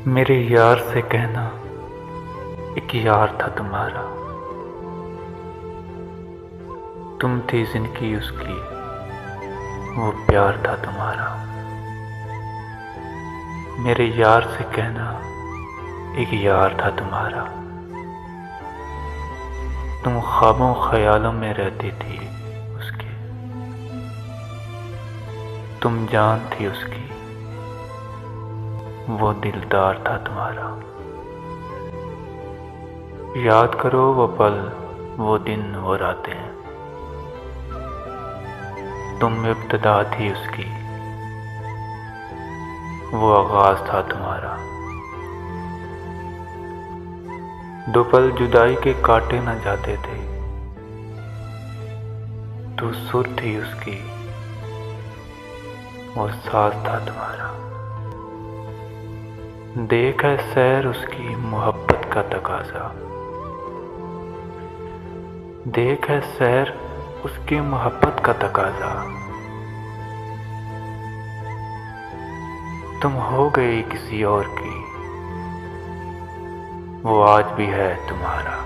मेरे यार से कहना, एक यार था तुम्हारा। तुम थी जिंदगी उसकी, वो प्यार था तुम्हारा। मेरे यार से कहना, एक यार था तुम्हारा। तुम ख्वाबों ख्यालों में रहती थी उसके, तुम जान थी उसकी, वो दिलदार था तुम्हारा। याद करो वो पल, वो दिन, वो रातें। तुम इब्तिदा थी उसकी, वो आगाज था तुम्हारा। दो पल जुदाई के काटे न जाते थे, तू सुर थी उसकी, वो साज था तुम्हारा। देख है सैर उसकी मोहब्बत का तकाजा, देख है सैर उसकी मोहब्बत का तकाजा। तुम हो गई किसी और की, वो आज भी है तुम्हारा।